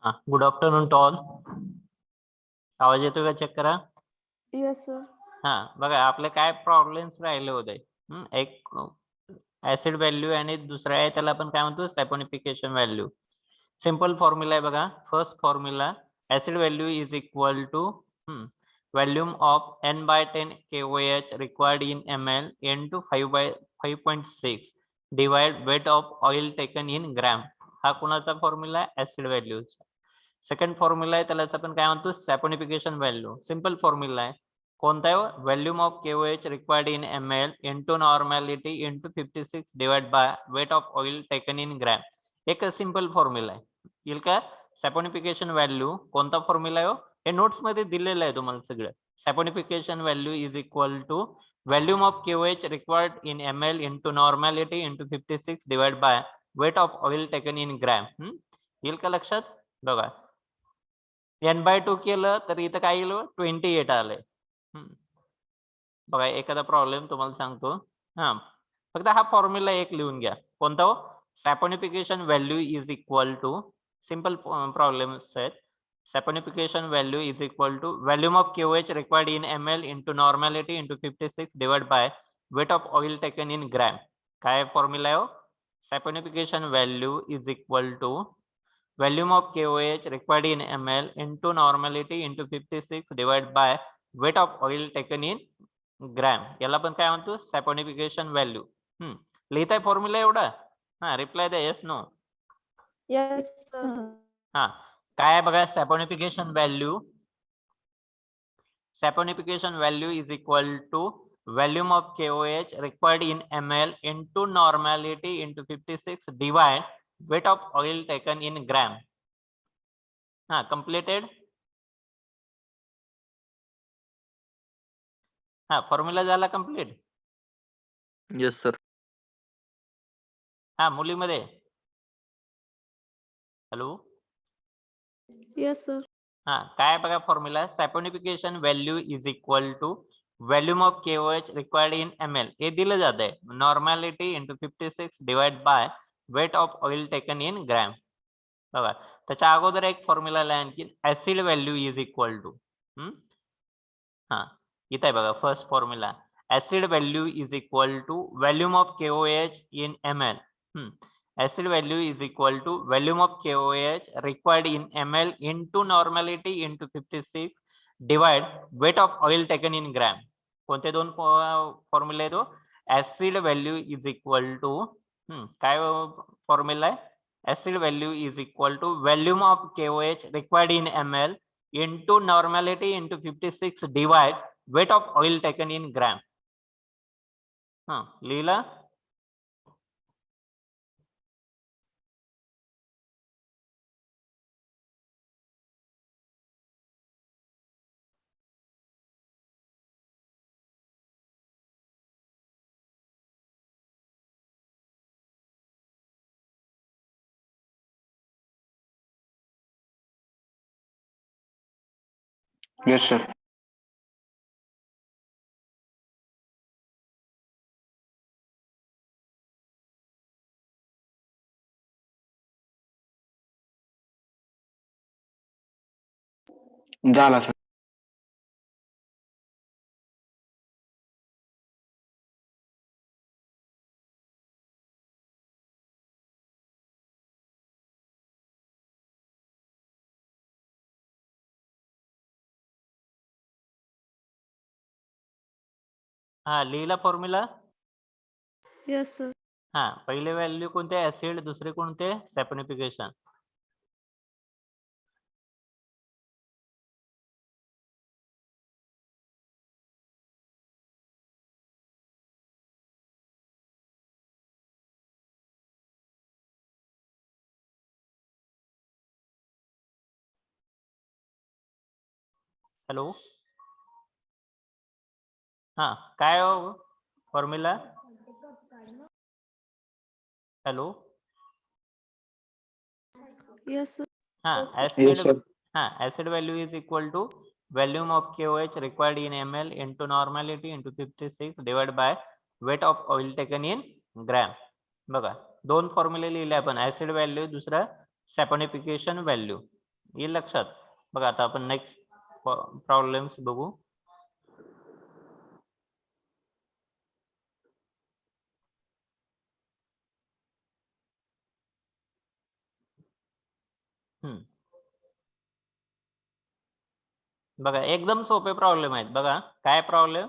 Good afternoon to all. आवाज येतोय का? चेक करा. Yes sir. बघा आपले काय प्रॉब्लेम्स राहिले होते. एक ऍसिड व्हॅल्यू आणि दुसरा आहे त्याला आपण काय म्हणतो सॅपोनिफिकेशन व्हॅल्यू. सिंपल फॉर्म्युला आहे बघा. First formula acid value is equal to volume of n/10 KOH required in ml into 5/5.6 divide weight of oil taken in gram. हा कुणाचा फॉर्म्युला आहे? ऍसिड व्हॅल्यूचा. सेकंड फॉर्म्युला आहे त्याला आपण काय म्हणतो सॅपोनिफिकेशन व्हॅल्यू. सिंपल फॉर्म्युला आहे. कोणता आहे? Volume of KOH required in ml into normality into 56 divide by weight of oil taken in gram. एक सिंपल फॉर्म्युला आहे. येईल का? सॅपोनिफिकेशन व्हॅल्यू कोणता फॉर्म्युला आहे? हे नोट्स मध्ये दिलेलं आहे तुम्हाला सगळं. Saponification value is equal to volume of KOH required in ml into normality into 56 divide by weight of oil taken in gram. येईल का लक्षात? बघा n/2 केलं तर इथं काय येईल? 28 आलंय. बघा एखादा प्रॉब्लेम तुम्हाला सांगतो. फक्त हा फॉर्म्युला एक लिहून घ्या. कोणता हो? Saponification value is equal to simple problems आहेत. Saponification value is equal to volume of KOH required in ml into normality into 56 divide by weight of oil taken in gram. काय फॉर्म्युला आहे? Saponification value is equal to volume of KOH required in ml into normality into 56 divide by weight of oil taken in gram. याला पण काय म्हणतो? Saponification value. लिहिताय formula एवढा? Reply द्या yes no. Yes sir. काय आहे बघा saponification value. Saponification value is equal to volume of KOH required in ml into normality into 56 divide weight of oil taken in gram. Completed. Formula झाला complete. Yes sir. मुलीमध्ये hello. Yes sir. काय बघा formula saponification value is equal to volume of KOH required in ml. हे दिलं जात आहे normality into 56 divide by weight of oil taken in gram. बघा त्याच्या अगोदर एक फॉर्म्युला आहे आणखी acid value is equal to. इथं आहे बघा first formula acid value is equal to volume of KOH in ml. acid value is equal to volume of KOH required in ml into normality into 56 divide weight of oil taken in gram. कोणते दोन formula आहे तो? Acid value is equal to काय formula आहे? Acid value is equal to volume of KOH required in ml into normality into 56 divide weight of oil taken in gram. लिहिला? Yes sir. झाला sir. लिहिला formula? Yes sir. पहिले value कोणते? Acid. दुसरे कोणते? Saponification. Hello. काय formula? Hello. Yes sir. acid value is equal to volume of KOH required in ml into normality into 56 divided by weight of oil taken in gram. बघा दोन फॉर्म्युले लिहिले आपण acid value दुसरा saponification value. येईल लक्षात. बघा आता आपण नेक्स्ट प्रॉब्लेम्स बघू. बघा एकदम सोपे प्रॉब्लेम आहेत. बघा काय problem,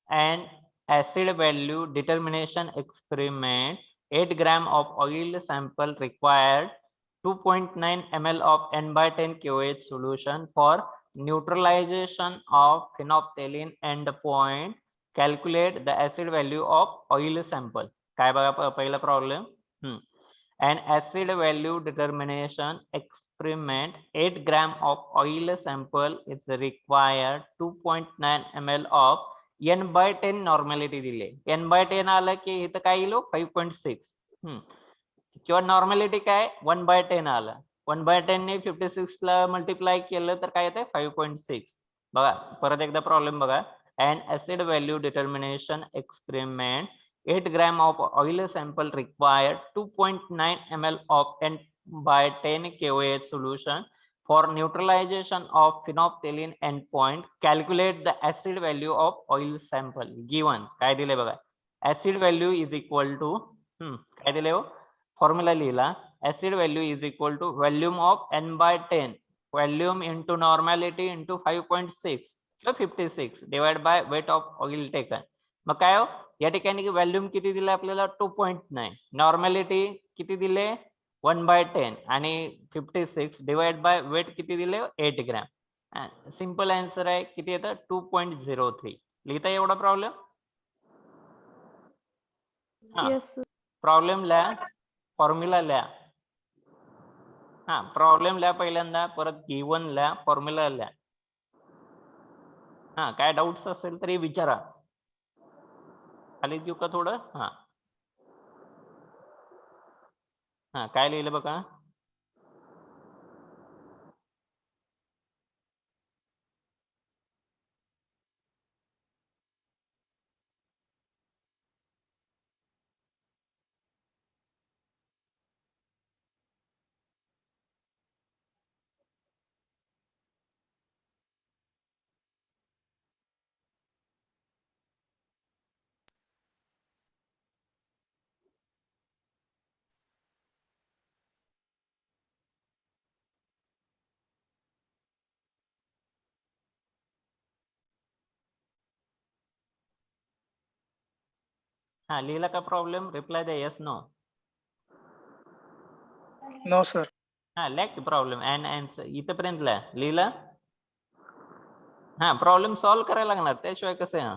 and acid value determination experiment 8 gram of oil sample required 2.9 ml of n/10 KOH solution for neutralization of phenolphthalein endpoint. Calculate the acid value of oil sample. काय बघा पहिला problem, an acid value determination experiment 8 gram of oil sample is required 2.9 ml of n/10 नॉर्मॅलिटी दिले. n/10 आलं की इथं काय येईल 5.6 किंवा नॉर्मॅलिटी काय 1/10 आलं. 1/10 ने 56 ला मल्टिप्लाय केलं तर काय येते 5.6. बघा परत एकदा प्रॉब्लेम बघा. an acid value determination experiment 8 gram of oil sample required 2.9 ml of n/10 KOH solution for neutralization of phenolphthalein endpoint. Calculate the acid value of oil sample given. काय दिले बघा, acid value is equal to काय दिले हो, formula लिहिला. acid value is equal to volume of n/10 volume into normality into 5.6 किंवा 56 divide by weight of oil taken. मग काय हो या ठिकाणी व्हॉल्यूम किती दिले आपल्याला 2.9, नॉर्मॅलिटी किती दिले 1/10 आणि 56 डिवाइड बाय वेट किती दिले 8 ग्रॅम. सिंपल आन्सर आहे किती येतं 2.03. लिहिता एवढा प्रॉब्लेम. Yes, sir. प्रॉब्लेम लिहा, फॉर्म्युला लिहा. प्रॉब्लेम लिहा पहिल्यांदा, परत गिवन लिहा, फॉर्म्युला लिहा. काय डाऊट्स असेल तरी विचारा. खाली देऊ का थोडं. काय लिहिलं बघा. लिहिला का प्रॉब्लेम, रिप्लाय द्या येस नो. No sir. लॅक प्रॉब्लेम अँड आन्सर इथपर्यंत लिहिला. प्रॉब्लेम सॉल्व्ह करायला लागणार, त्याशिवाय कसं आहे.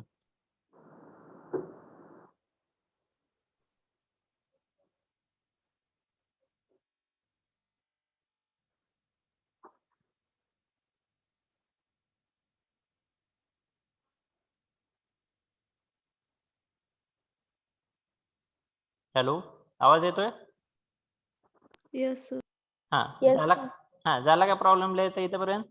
हॅलो, आवाज येतोय. Yes, sir. झाला का प्रॉब्लेम लिहायचा इथपर्यंत.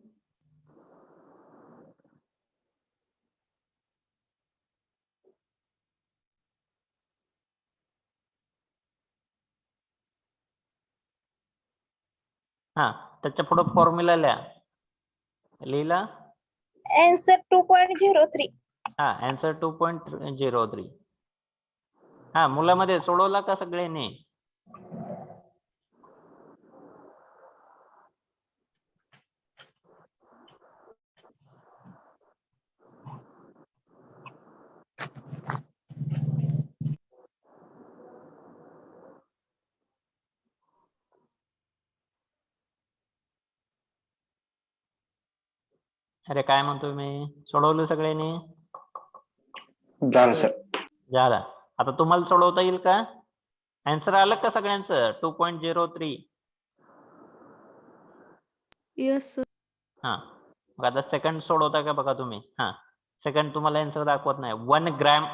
त्याच्या पुढे फॉर्म्युला लिहिला. Answer 2.03. आन्सर 2.03. मुलामध्ये सोडवला का सगळ्यांनी. अरे काय म्हणतो मी, सोडवलं सगळ्यांनी. झालं सर. झाला. आता तुम्हाला सोडवता येईल का. आन्सर आलं का सगळ्यांचं 2.03. Yes, sir. मग आता सेकंड सोडवता का बघा तुम्ही. सेकंड तुम्हाला आन्सर दाखवत नाही. 1 gram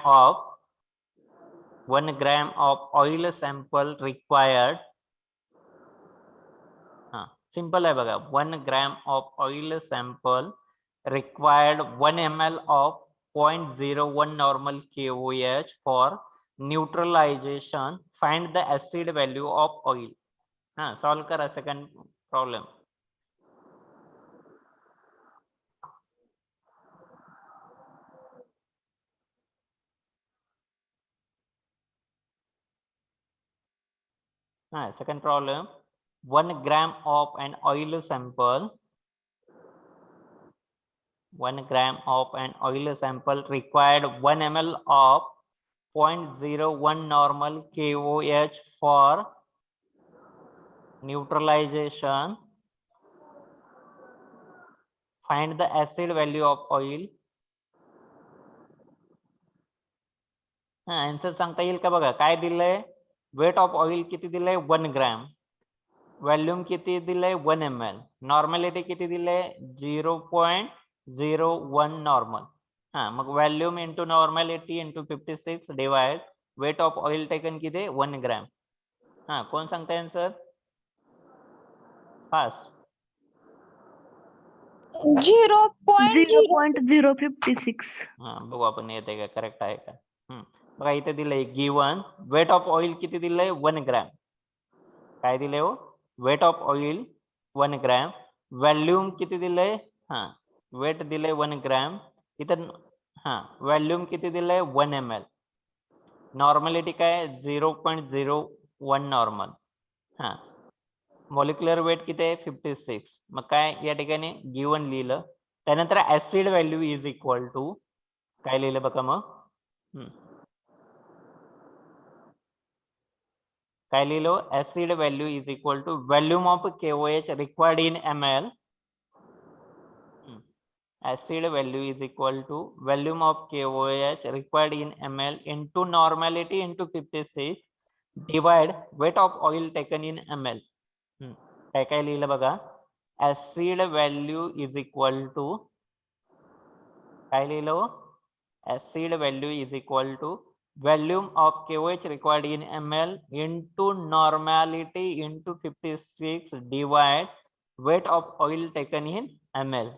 of oil sample required. Simple आहे बघा. 1 gram of oil sample required 1 ml of 0.01 normal KOH for neutralization. Find the acid value of oil. Solve करा second problem. Second problem, 1 gram of an oil sample. 1 gram of an oil sample required 1 ml of 0.01 normal KOH for neutralization. Find the acid value of oil. Answer सांगता येईल का बघा. काय दिलंय, weight of oil किती दिलंय 1 gram, volume किती दिलंय 1 ml, नॉर्मॅलिटी किती दिलंय 0.01 नॉर्मल. मग volume into normality into 56 divide weight of oil taken किती 1 ग्रॅम. कोण सांगताय आन्सर फास्ट. 0.0. बघू आपण येते का, करेक्ट आहे का. बघा इथे दिलंय गिवन वेट ऑफ ऑइल किती दिलंय 1 ग्रॅम. काय दिलंय हो, weight of oil 1 gram, volume किती दिलंय, वेट दिलंय 1 ग्रॅम, इथं व्हॉल्यूम किती दिलंय 1 ml, नॉर्मॅलिटी काय 0.01 नॉर्मल, मॉलिक्युलर वेट किती आहे 56. मग काय या ठिकाणी गिवन लिहिलं. त्यानंतर acid value is equal to काय लिहिलं बघा मग, काय लिहिलं, acid value is equal to volume of KOH required in ml. Acid value is equal to volume of KOH required in ml into normality into 56 divide weight of oil taken in ml. काय काय लिहिलं बघा, acid value is equal to काय लिहिलं, acid value is equal to volume of KOH required in ml into normality into 56 divide weight of oil taken in ml.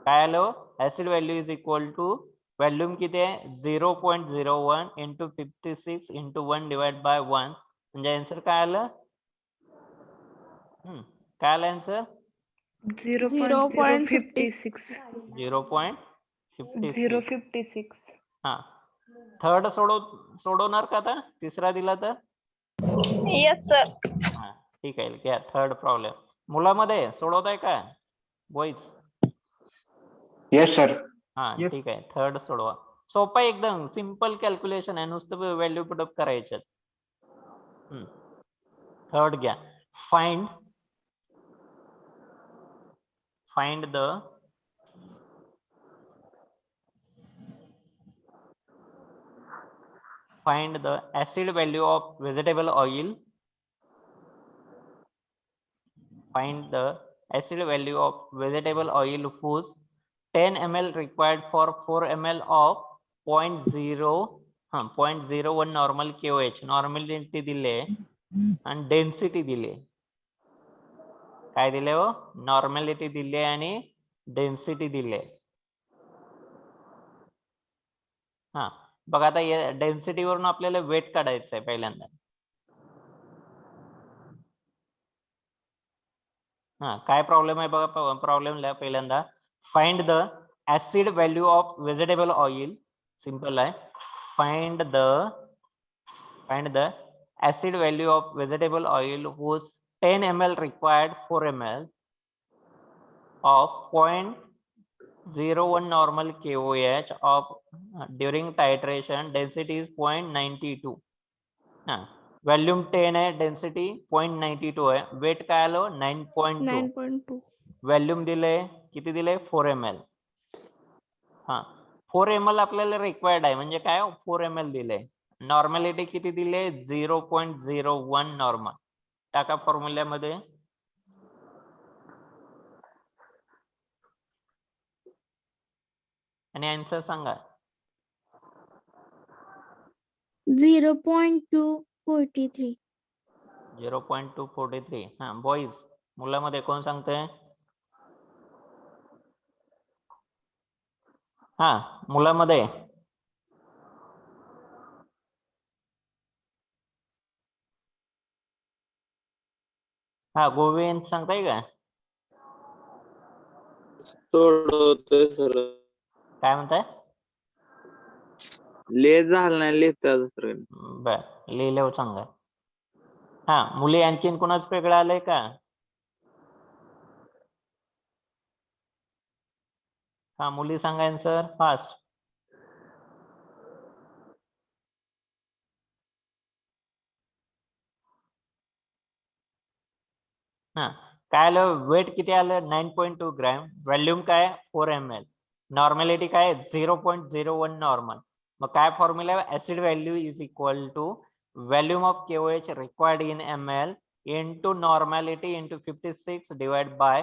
काय आलं, acid value is equal to volume किती आहे 0.01 into 56 into 1 divide by 1, म्हणजे answer काय आलं, काय आलं answer 0.56. 0.56. Third सोडवणार का आता, तिसरा दिला तर. Yes, sir. ठीक आहे, घ्या थर्ड प्रॉब्लेम. मुलामध्ये सोडवताय का बॉईज. Yes sir. ठीक आहे, थर्ड सोडवा. सोपा एकदम सिंपल कॅल्क्युलेशन आहे, नुसतं व्हॅल्यू पुटअप करायच्यात. थर्ड घ्या, find the acid value of vegetable oil. Find the acid value of vegetable oil whose 10 ml required for 4 ml of 0.01 normal KOH. नॉर्मॅलिटी दिले आणि डेन्सिटी दिले. काय दिले हो, नॉर्मॅलिटी दिले आणि डेन्सिटी दिले. बघा आता या डेन्सिटी वरून आपल्याला वेट काढायचं आहे पहिल्यांदा. काय प्रॉब्लेम आहे बघा, प्रॉब्लेम लिहा पहिल्यांदा. Find the acid value of vegetable oil. Simple आहे, find the acid value of vegetable oil whose 10 ml required 4 ml of 0.01 normal KOH of during titration. Density is 0.92. Volume 10 आहे, डेन्सिटी 0.92 आहे, weight काय आलं 9.2. Volume दिले किती दिले 4 ml. 4 ml आपल्याला required आहे, म्हणजे काय 4 ml दिले. नॉर्मॅलिटी किती दिले 0.01 नॉर्मल. टाका फॉर्म्युल्यामध्ये. आणि आन्सर सांगा. 0.243. 0.243. बॉईज मुलामध्ये कोण सांगतंय, मुलामध्ये गोविंद सांगताय का, सोडवतोय सर. काय म्हणताय, ले झालं नाही लिहिता दुसरं. बर लिहिल्यावर सांगा. हा मुली आणखीन कोणाच वेगळं आलंय का? हा मुली सांगा आन्सर फास्ट. हा काय आलं? वेट किती आलं? 9.2 ग्रॅम. व्हॉल्यूम काय? 4 ml. नॉर्मॅलिटी काय? 0.01 नॉर्मल. मग काय formula? Acid value is equal to volume of KOH required in ml into normality into 56 divided by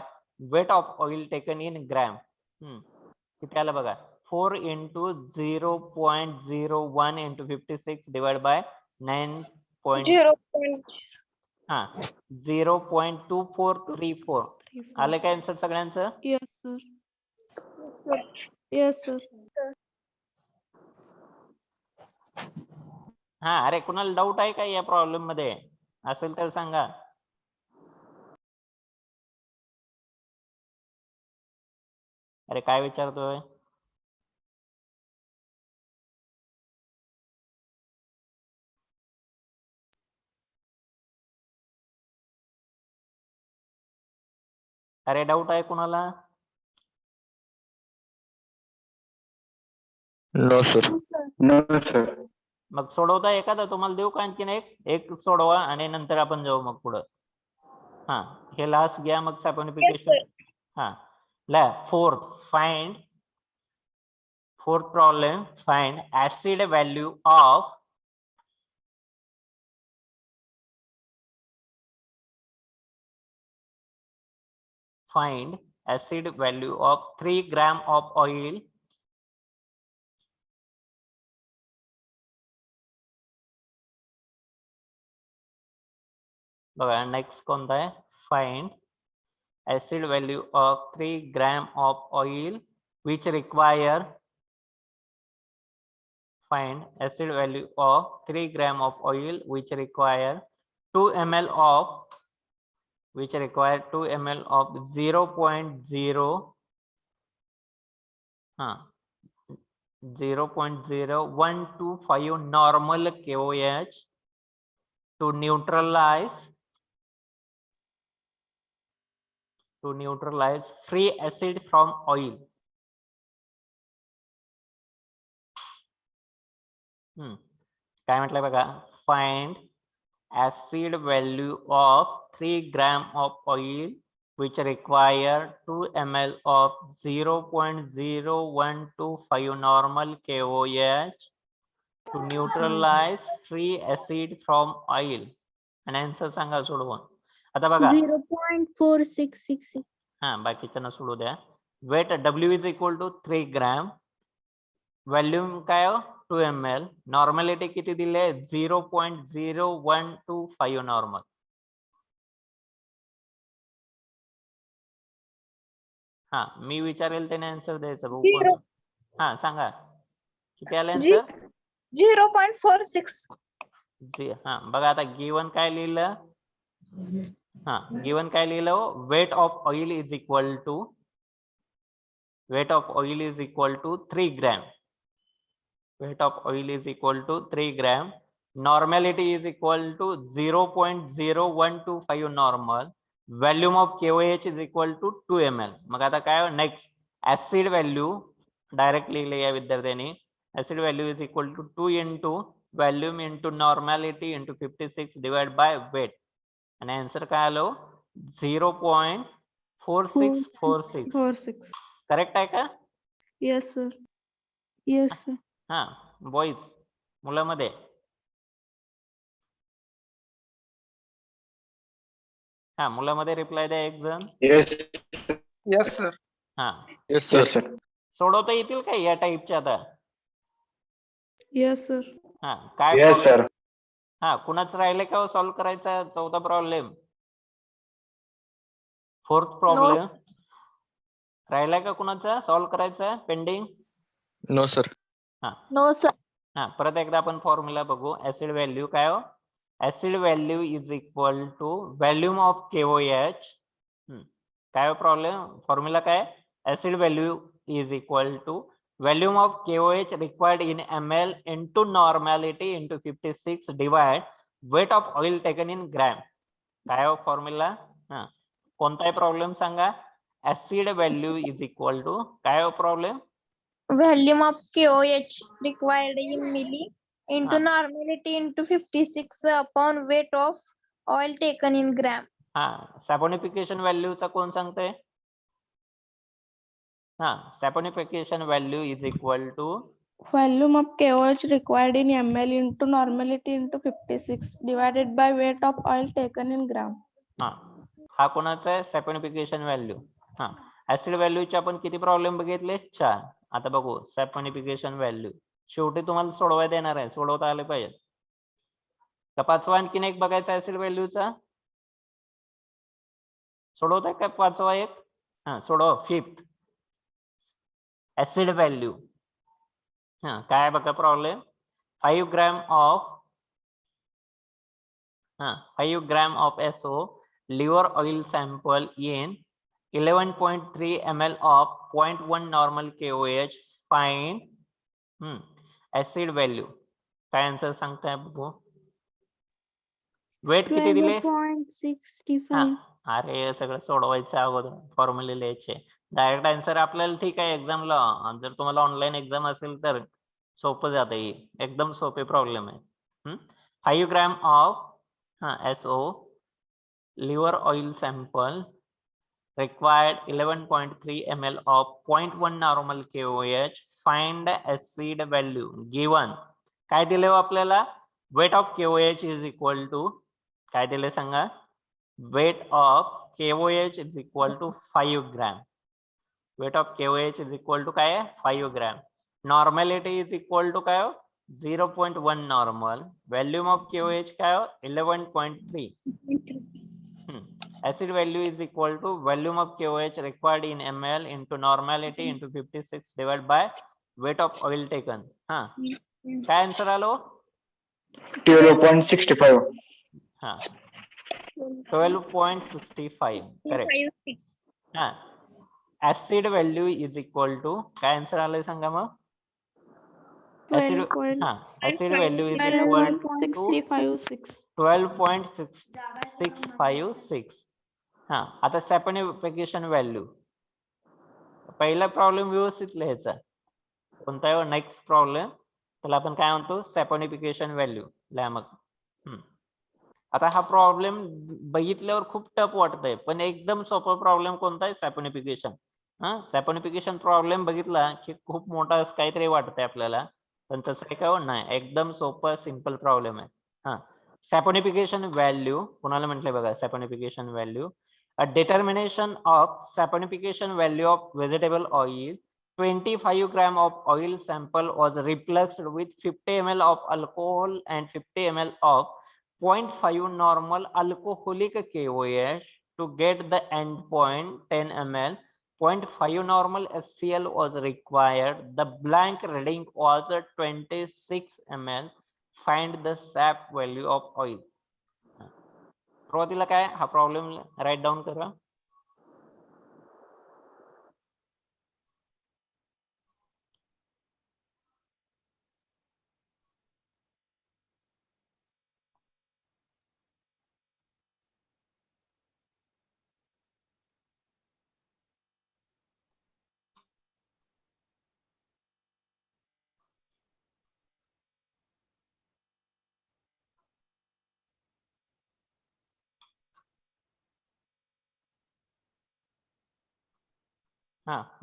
weight of oil taken in gram. किती आलं बघा? 4 into 0.01 into 56 divided by 9. 0. हा 0.2434 आलं काय आन्सर सगळ्यांचं? Yes, sir. Yes, sir. हा अरे कुणाला डाऊट आहे का या प्रॉब्लेम मध्ये? असेल तर सांगा. अरे काय विचारतोय? अरे डाऊट आहे कुणाला? No sir. No, sir. मग सोडवता एखादा तुम्हाला देऊ का? आणखीन एक सोडवा आणि नंतर आपण जाऊ मग पुढं. हा हे लास्ट घ्या मग सॅपोनिफिकेशन. हा ला fourth problem find acid value of find acid value of 3 gram of oil बघा नेक्स्ट कोणता आहे? Find acid value of 3 gram of oil which require find acid value of 3 gram of oil which require 2 ml of 0.0 0.0125 normal KOH to neutralize free acid from oil. काय म्हटलंय बघा? Find acid value of 3 gram of oil which require 2 ml of 0.0125 normal KOH to neutralize free acid from oil. आणि answer सांगा सोडवून. आता बघा 0.4666. हा बाकीच्यांना सोडू द्या. Weight W is equal to 3 gram. Volume काय? 2 ml. नॉर्मॅलिटी किती दिले? 0.0125 नॉर्मल. हा मी विचारेल त्याने आन्सर द्यायचं भाऊ. कोण? हा सांगा किती आलं आन्सर? 0.46. हा बघा आता गिवन काय लिहिलं? हा गिवन काय लिहिलं? Weight of oil is equal to 3 gram. weight of oil is equal to 3 gram. Normality is equal to 0.0125 normal. Volume of KOH is equal to 2 ml. मग आता काय? नेक्स्ट ऍसिड व्हॅल्यू डायरेक्टली लिहिलं या विद्यार्थ्यांनी. Acid value is equal to 2 into volume into normality into 56 divide by weight. आणि answer काय आलो? 0.4646. Correct आहे का? Yes, sir. Yes, sir. हा बॉईज मुलामध्ये हा मुलामध्ये रिप्लाय द्या एक जण. Yes. Yes sir. हा Yes Yes, sir. sir. सोडवता येतील का या टाईपच्या आता? Yes, sir. हा काय Yes, problem? sir. हा कुणाच राहिले का सॉल्व्ह करायचा? चौथा प्रॉब्लेम, फोर्थ प्रॉब्लेम राहिलाय का कुणाचा सॉल्व्ह करायचा? Pending? No sir. No, sir. हा परत एकदा आपण फॉर्म्युला बघू. ऍसिड व्हॅल्यू काय हो? Acid value is equal to volume of KOH. काय प्रॉब्लेम? फॉर्म्युला काय? Acid value is equal to volume of KOH required in ml into normality into 56 divide weight of oil taken in gram. काय formula? हा, कोणताही problem सांगा. Acid value is equal to काय problem? Volume of KOH required in milli into Ah. normality into 56 upon weight of oil taken in gram. हा, saponification व्हॅल्यूचा कोण सांगतंय? हा, saponification value is equal to Volume of KOH required in ml into normality into 56 divided by weight of oil taken in gram. हा कोणाचा आहे? Saponification value. हा, acid व्हॅल्यूचे आपण किती प्रॉब्लेम बघितले? 4. आता बघू सॅपोनिफिकेशन व्हॅल्यू. शेवटी तुम्हाला सोडवायला देणार आहे, सोडवता आले पाहिजे. का पाचवा आणखीन एक बघायचा ऍसिड व्हॅल्यूचा? सोडवताय काय पाचवा एक? हा, सोडव. 5th acid value. हा, काय बघा problem? 5 gram of 5 gram of SO liver oil sample in 11.3 ml of 0.1 normal KOH. Find acid value. काय आन्सर सांगताय बघू? वेट किती दिले? 12.65. अरे सगळं सोडवायचं अगोदर, फॉर्म्युले लिहायचे. डायरेक्ट आन्सर आपल्याला ठीक आहे एक्झामला. जर तुम्हाला ऑनलाईन एक्झाम असेल तर सोपं जातं. एकदम सोपे प्रॉब्लेम आहे. 5 gram of SO liver oil sample required 11.3 ml of 0.1 normal KOH. Find acid value given. काय दिले हो आपल्याला? Weight of KOH is equal to काय दिले सांगा? Weight of KOH is equal to 5 gram. Weight of KOH is equal to काय आहे? 5 gram. Normality is equal to काय हो? 0.1 नॉर्मल. व्हॅल्यूम ऑफ KOH काय हो? 11.3. Acid value is equal to volume of KOH required in ml into normality into 56 divided by weight of oil taken. हा, काय answer आलो? 12.65. हा, 12.65. करेक्ट. 56. हा, acid value is equal to काय answer आलंय सांगा मग? Acid acid value is equal to 12.656. 12.656. हा, आता सॅपोनिफिकेशन व्हॅल्यू. पहिला प्रॉब्लेम व्यवस्थित लिहायचा. कोणता आहे? नेक्स्ट प्रॉब्लेम, त्याला आपण काय म्हणतो? Saponification value. लिहा मग. आता हा प्रॉब्लेम बघितल्यावर खूप टफ वाटतंय, पण एकदम सोपा प्रॉब्लेम कोणता आहे? सॅपोनिफिकेशन. सॅपोनिफिकेशन प्रॉब्लेम बघितला की खूप मोठा काहीतरी वाटतंय आपल्याला, पण तसं काय नाही. एकदम सोपं सिंपल प्रॉब्लेम आहे. सॅपोनिफिकेशन व्हॅल्यू कोणाला म्हटलंय बघा? Saponification value. A determination of saponification value of vegetable oil. 25 gram of oil sample was repluxed with 50 ml of alcohol and 50 ml of 0.5 normal alcoholic KOH to get the end point 10 ml. 0.5 normal HCl was required. The blank reading was 26 ml. Find the sap value of oil. सुरुवातीला काय? हा problem right down करा.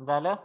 झालं?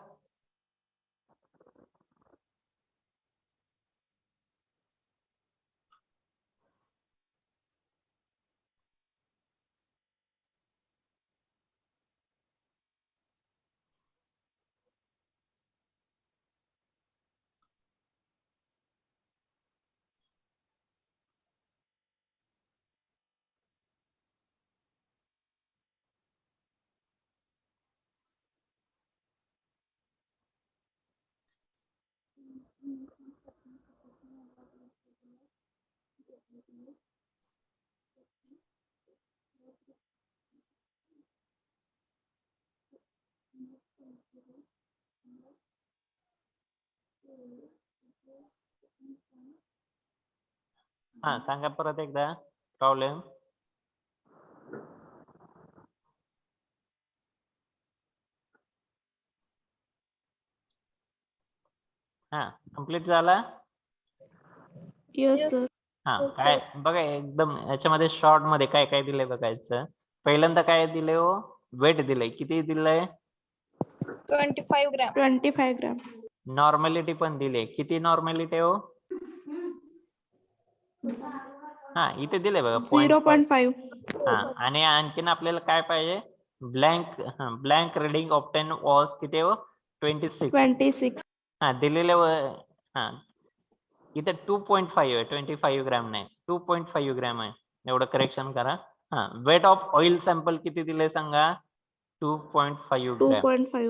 हा सांगा परत एकदा problem. हा कम्प्लीट झाला. Yes, sir. हा काय बघा एकदम याच्यामध्ये शॉर्ट मध्ये काय काय दिलंय बघायचं. पहिल्यांदा काय दिलंय हो, वेट दिलंय. किती दिलंय? 25 gram. 25 gram. नॉर्मॅलिटी पण दिले. किती नॉर्मॅलिटी हो? हा इथे दिले बघा 0.5. 0.5. हा आणि आणखीन आपल्याला काय पाहिजे? ब्लँक रीडिंग ऑप्टेन वॉज किती हो? 26. 26. हा दिलेले हा इथे 2.5 आहे, 25 ग्रॅम नाही, 2.5 ग्रॅम आहे. एवढं करेक्शन करा. हा वेट ऑफ ऑइल सॅम्पल किती दिले सांगा? 2.5 gram. 2.5.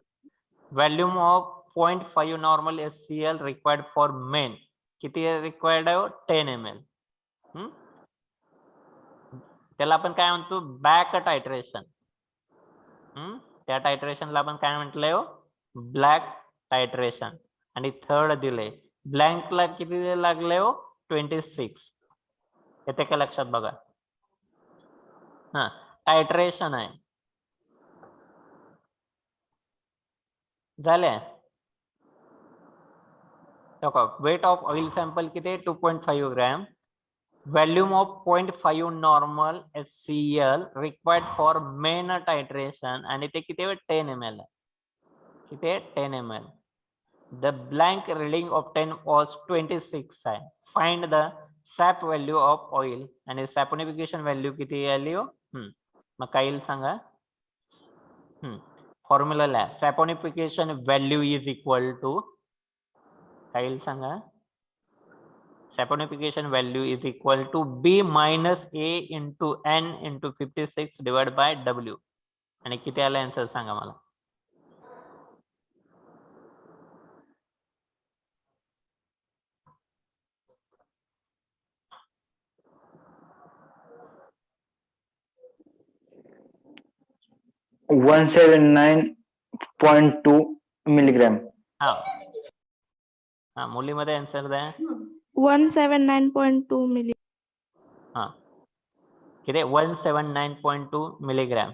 Volume of 0.5 normal HCl required for main किती रिक्वायर्ड आहे? 10 ml. त्याला आपण काय म्हणतो? बॅक टायट्रेशन. त्या टायट्रेशनला आपण काय म्हटलंय हो? ब्लॅक टायट्रेशन. आणि थर्ड दिले ब्लँकला किती लागले हो? 26. येते का लक्षात? बघा हा टायट्रेशन आहे. झाले. वेट ऑफ ऑइल सॅम्पल किती? 2.5 gram. Volume of 0.5 normal HCl required for main titration आणि ते किती? 10 ml आहे. किती? 10 ml. The blank reading obtained was 26 आहे. Find the sap value of oil आणि saponification value किती आली हो? मग काय येईल सांगा? फॉर्म्युला लिहा. Saponification value is equal to काय येईल सांगा? Saponification value is equal to B minus A into N into 56 divided by W. आणि किती आला आन्सर सांगा मला? One 179.2 milligram. हा मुलीमध्ये आन्सर द्या. 179.2 milli. हा किती? 179.2 मिलीग्रॅम.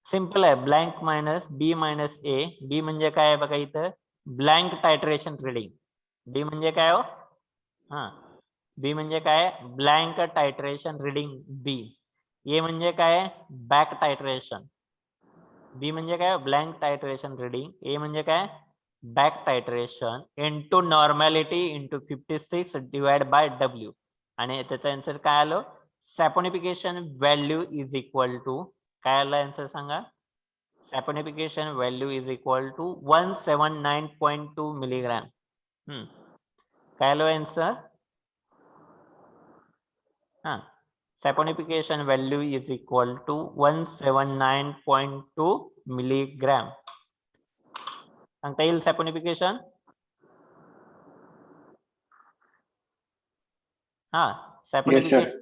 सिंपल आहे. ब्लँक मायनस बी मायनस ए. बी म्हणजे काय आहे बघा इथं? Blank टायट्रेशन reading. बी म्हणजे काय हो? हा बी म्हणजे काय? ब्लँक टायट्रेशन रिडिंग बी. ए म्हणजे काय? बॅक टायट्रेशन. बी म्हणजे काय? Blank टायट्रेशन reading. ए म्हणजे काय? Back titration into normality into 56 divide by W. आणि त्याचा आन्सर काय आलं? Saponification value is equal to काय आलं आन्सर सांगा? Saponification value is equal to 179.2 milligram. काय आलं आन्सर? हा saponification value is equal to 179.2 milligram. सांगता येईल सॅपोनिफिकेशन? हा सॅपोनिफिकेशन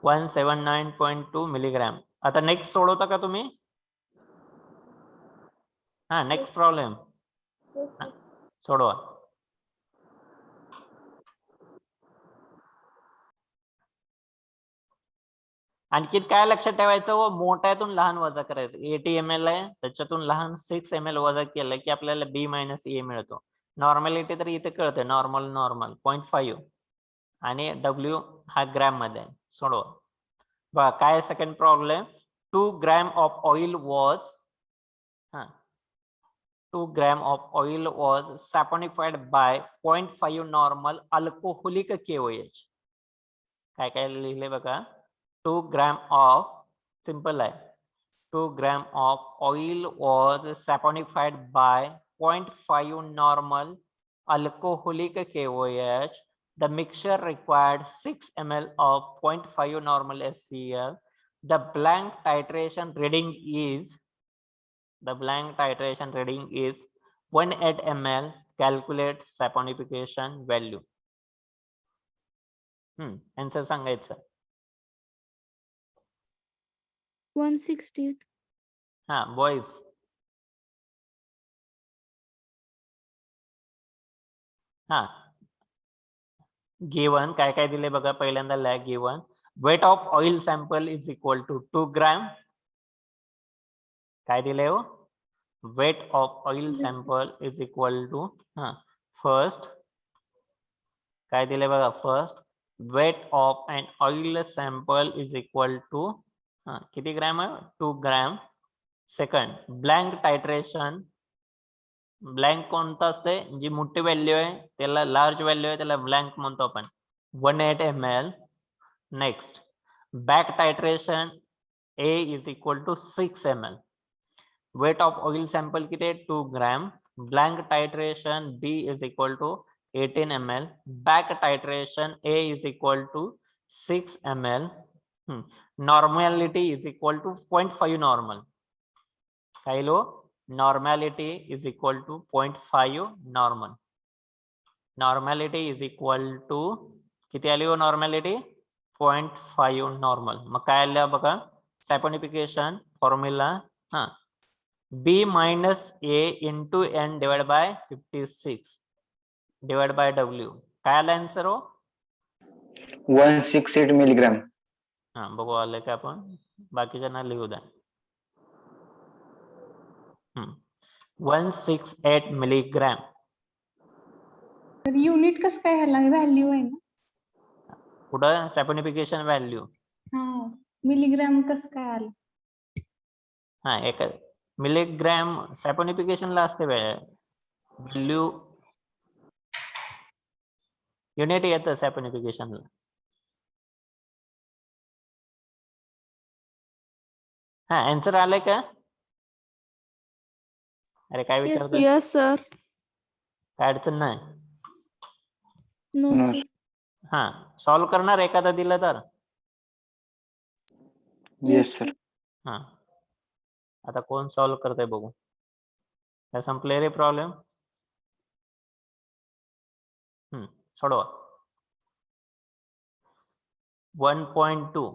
179.2 मिलीग्रॅम. आता नेक्स्ट सोडवता का तुम्ही? हा नेक्स्ट प्रॉब्लेम सोडवा. आणखी काय लक्षात ठेवायचं? व मोठ्यातून लहान वजा करायचं. 80 ml आहे, त्याच्यातून लहान 6 ml वजा केलं की आपल्याला B मायनस ए मिळतो. नॉर्मॅलिटी तर इथे कळते. नॉर्मल 0.5 आणि W हा ग्रॅम मध्ये. सोडवा. बघा काय second problem. 2 gram of oil was 2 gram of oil was saponified by 0.5 normal alcoholic KOH. काय काय लिहिले बघा? 2 ग्रॅम ऑफ सिंपल आहे. 2 gram of oil was saponified by 0.5 normal alcoholic KOH. The mixture required 6 ml of 0.5 normal HCl. The blank titration reading is 18 ml. Calculate saponification value. Answer सांगायचं. 160. हा boys. हा given काय काय दिले बघा. पहिल्यांदा लॅग given weight of oil sample is equal to 2 gram. काय दिले हो? Weight of oil sample is equal to first काय दिले बघा. First weight of an oil sample is equal to किती ग्रॅम आहे? 2 gram. Second blank titration. Blank कोणतं असते? जी मोठी व्हॅल्यू आहे त्याला, लार्ज व्हॅल्यू आहे त्याला ब्लँक म्हणतो आपण. 18 ml. Next back titration A is equal to 6 ml. Weight of oil sample किती आहे? 2 gram. Blank titration B is equal to 18 ml. Back titration A is equal to 6 ml. Normality is equal to 0.5 normal. काय लो? Normality is equal to 0.5 normal. Normality is equal to किती आली हो? Normality 0.5 normal. मग काय आलं बघा. Saponification formula B minus A into N divide by 56 divide by W. काय आला आन्सर हो? 168 milligram. बघू आले का आपण. बाकीच्यांना लिहू द्या. 168 मिलीग्रॅम. युनिट कसं काय ह्याला व्हॅल्यू आहे ना? पुढं सॅपोनिफिकेशन व्हॅल्यू. हा मिलीग्राम कसं काय आलं? एक मिलीग्रॅम सॅपोनिफिकेशनला असते व्हॅल्यू. युनिट येतं सॅपोनिफिकेशनला. आन्सर आले का? अरे काय विचारतोय? Yes, sir. काय अडचण नाही. No No, sir. सॉल्व करणार एखादा दिलं तर. yes, sir. आता कोण सॉल्व करतंय बघू. काय संपले रे प्रॉब्लेम? सोडवा. 1.2.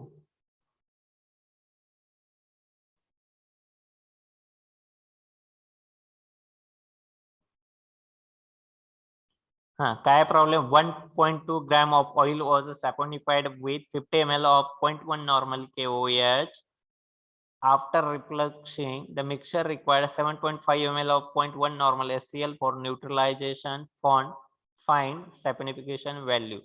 काय problem? 1.2 gram of oil was saponified with 50 ml of 0.1 normal KOH. After repluxing, the mixture required 7.5 ml of 0.1 normal HCl for neutralization. Find saponification value.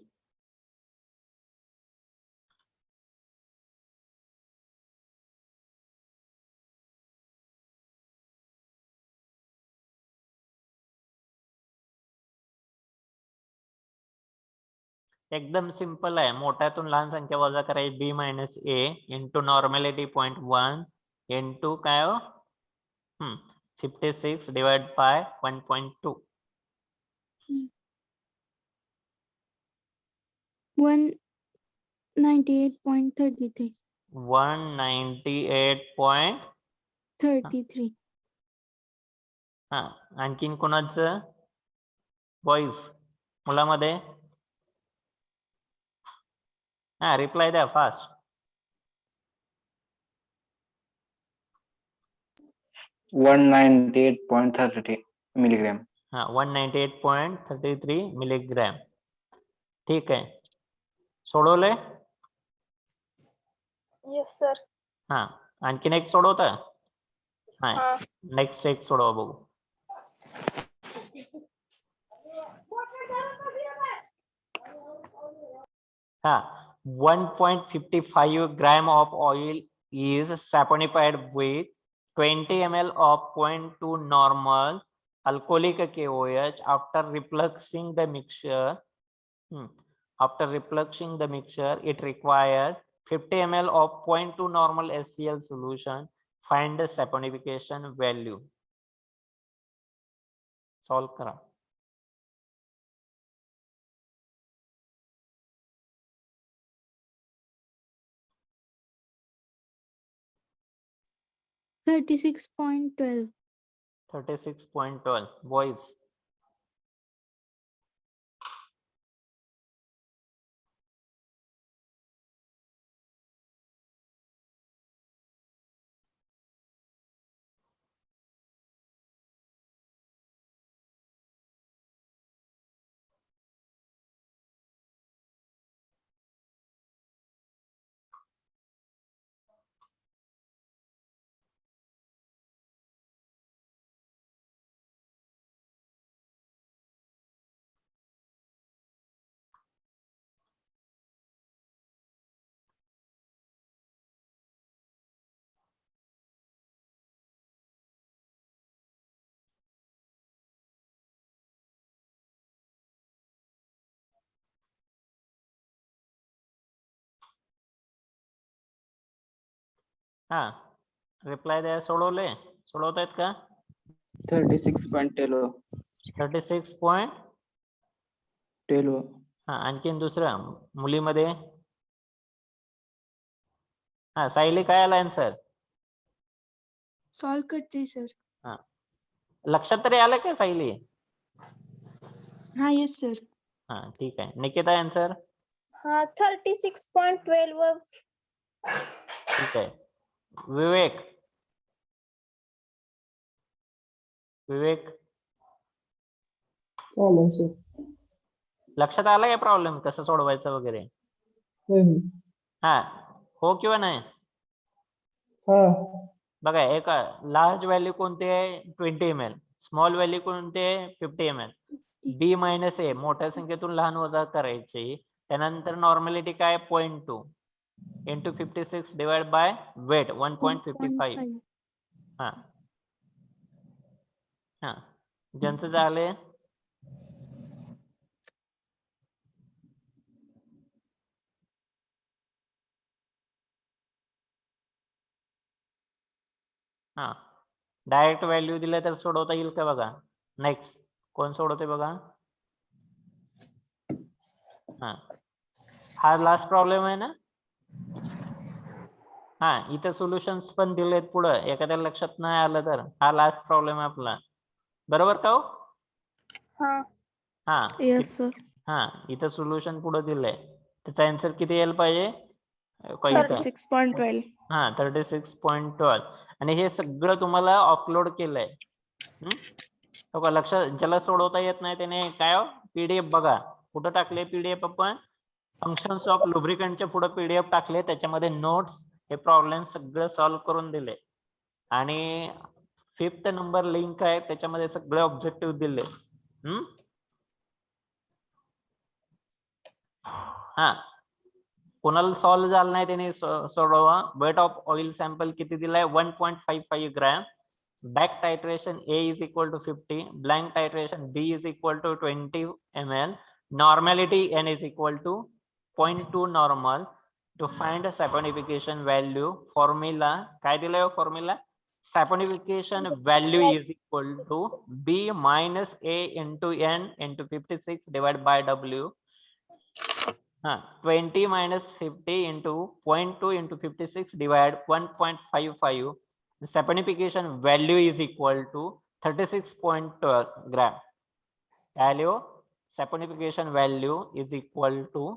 एकदम सिंपल आहे. मोठ्यातून लहान संख्या वजा करायची. B minus A into normality 0.1 into काय हो? 56 divide bye 1.2. 198.33. 198.33. आणखीन कोणाचं? बॉईज मुलामध्ये रिप्लाय द्या फास्ट. 198.33 milligram. 198.33 मिलीग्रॅम. ठीक आहे. सोडवलंय? Yes, sir. आणखीन एक सोडवता? नेक्स्ट एक सोडवा बघू. हा 1.55 gram of oil is saponified with 20 ml of 0.2 normal alcoholic KOH after repluxing the mixture. After repluxing the mixture, it required 50 ml of 0.2 normal HCl solution. Find the saponification value. Solve करा. $36.12. 36.12 boys. हा reply द्या. सोडवतायत का? 36.12. 36.12. हा आणखीन दुसरं मुलीमध्ये. हा सायली काय आला आन्सर? सॉल्व करते सर. हा लक्षात तरी आलं का सायली? हा येस सर. हा ठीक आहे. निकिता आन्सर? हा 36.12. ठीक आहे. विवेक लक्षात आलं का प्रॉब्लेम कसं सोडवायचं वगैरे? हा हो किंवा नाही? बघा एक लार्ज व्हॅल्यू कोणती आहे? 20 ml. स्मॉल व्हॅल्यू कोणती आहे? 50 ml. बी मायनस ए मोठ्या संख्येतून लहान वजा करायची. त्यानंतर नॉर्मॅलिटी काय? 0.2 इंटू 56 डिवाइड बाय वेट 1.55. हा हा ज्यांचं झाले हा डायरेक्ट व्हॅल्यू दिले तर सोडवता येईल का बघा. नेक्स्ट कोण सोडवते बघा. हा लास्ट प्रॉब्लेम आहे ना. हा इथे सोल्युशन्स पण दिलेत पुढे. एखाद्या लक्षात नाही आलं तर हा लास्ट प्रॉब्लेम आहे आपला. बरोबर का हो? हा येस सर. हा इथं सोल्युशन पुढे दिलंय. त्याचा आन्सर किती यायला पाहिजे? 36.12. हा 36.12. आणि हे सगळं तुम्हाला अपलोड केलंय. लक्षात ज्याला सोडवता येत नाही त्याने काय पीडीएफ बघा. कुठं टाकले पीडीएफ आपण? फंक्शन्स ऑफ लुब्रिकंटच्या पुढे पीडीएफ टाकले. त्याच्यामध्ये नोट्स हे प्रॉब्लेम सगळं सॉल्व्ह करून दिले. आणि 5th नंबर लिंक आहे त्याच्यामध्ये सगळे ऑब्जेक्टिव्ह दिले. हा कोणाला सॉल्व्ह झालं नाही त्याने सोडवा. वेट ऑफ ऑइल सॅम्पल किती दिलाय? 1.55 gram. Back titration A is equal to 50. Blank titration B is equal to 20 ml. Normality N is equal to 0.2 normal. To find a saponification value, formula काय दिलाय formula? Saponification value is equal to B minus A into N into 56 divided by W. 20 minus 50 into 0.2 into 56 divide 1.55. The saponification value is equal to 36.12 gram. Value saponification value is equal to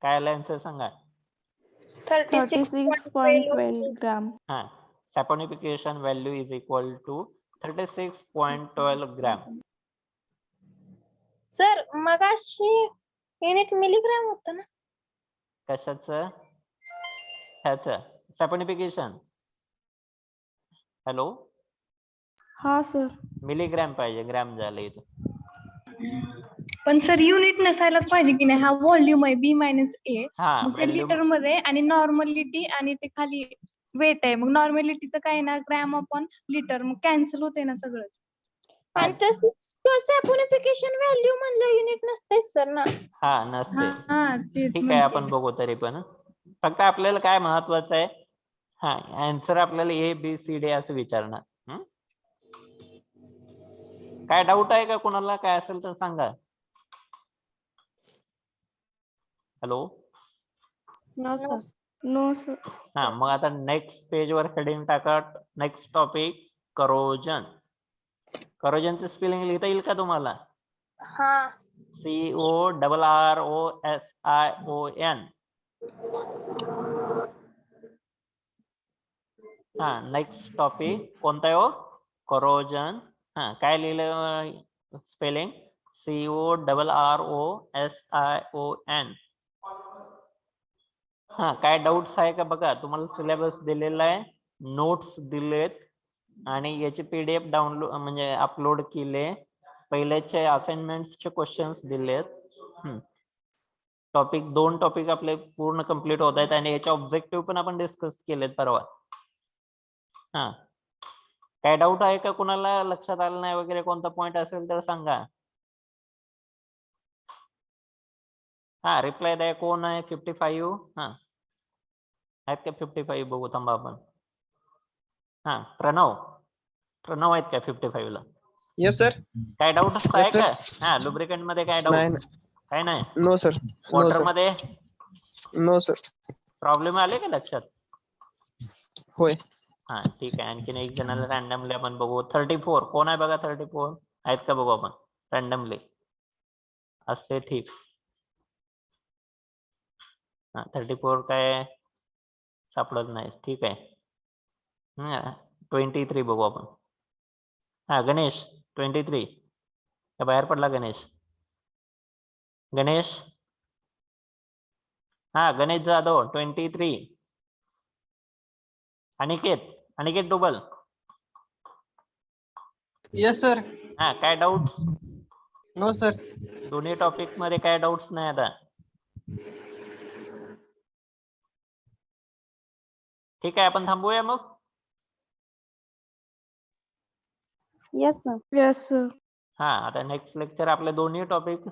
काय आला answer सांगा? 36.12 ग्राम. saponification value is equal to 36.12 gram. Sir मगाशी unit milligram होतं ना? कशाचं? ह्याचं saponification. Hello हा sir. Milligram पाहिजे, ग्रॅम झालं इथं. पण सर युनिट नसायलाच पाहिजे की नाही? हा व्हॉल्यूम आहे B मायनस ए. हा मग ते लिटर मध्ये आणि नॉर्मलिटी आणि ते खाली वेट आहे. मग नॉर्मलिटीचं काय ना ग्रॅम अपॉन लिटर. मग कॅन्सल होते ना सगळंच. आणि तसंच सॅपोनिफिकेशन व्हॅल्यू म्हणलं युनिट नसते सर ना. हा नसते. तेच ठीक आहे आपण बघू तरी पण. फक्त आपल्याला काय महत्वाचं आहे, हा आन्सर आपल्याला ABCD असं विचारणार. काय डाऊट आहे का कोणाला? काय असेल तर सांगा. Hello no sir. हा मग आता नेक्स्ट पेज वर हेडिंग टाका. Next topic corrosion. करोजनचं स्पेलिंग लिहिता येईल का तुम्हाला? हा CORROSION. हा नेक्स्ट टॉपिक कोणता आहे हो? करोजन. हा काय लिहिलं स्पेलिंग? CORROSION. हा काय डाऊट्स आहे का बघा. तुम्हाला सिलेबस दिलेला आहे, नोट्स दिलेत आणि याचे PDF डाउनलोड म्हणजे अपलोड केले. पहिल्याचे असाइनमेंट्सचे क्वेश्चन्स दिलेत. दोन टॉपिक आपले पूर्ण कंप्लीट होत आहेत आणि याचे ऑब्जेक्टिव्ह पण आपण डिस्कस केलेत परवा. हा काय डाऊट आहे का कुणाला? लक्षात आलं नाही वगैरे कोणता पॉइंट असेल तर सांगा. हा रिप्लाय द्या. कोण आहे? 55. हा आहेत का 55? बघू थांबा आपण. हा प्रणव आहेत का 55 ला? Yes sir. काय डाऊट आहे Yes, sir. का? हा लुब्रिकंट मध्ये काय नाही डाऊट? काय नाही. No sir. No water sir. मध्ये नो सर. प्रॉब्लेम आले का लक्षात? होय. हा ठीक आहे. आणखीन एक जणाला रॅन्डमली आपण बघू. 34 कोण आहे बघा? 34 आहेत का बघू आपण रॅन्डमली. असते ठीक. हा 34 काय सापडत नाही. ठीक आहे. 23 बघू आपण. हा गणेश 23 का बाहेर पडला गणेश? गणेश हा गणेश जाधव 23. अनिकेत डुबल. Yes sir. हा काय डाऊट्स? No sir. दोन्ही टॉपिक मध्ये काय डाऊट्स नाही आता? ठीक आहे आपण थांबूया मग. Yes, sir. हा आता नेक्स्ट लेक्चर आपले दोन्ही टॉपिक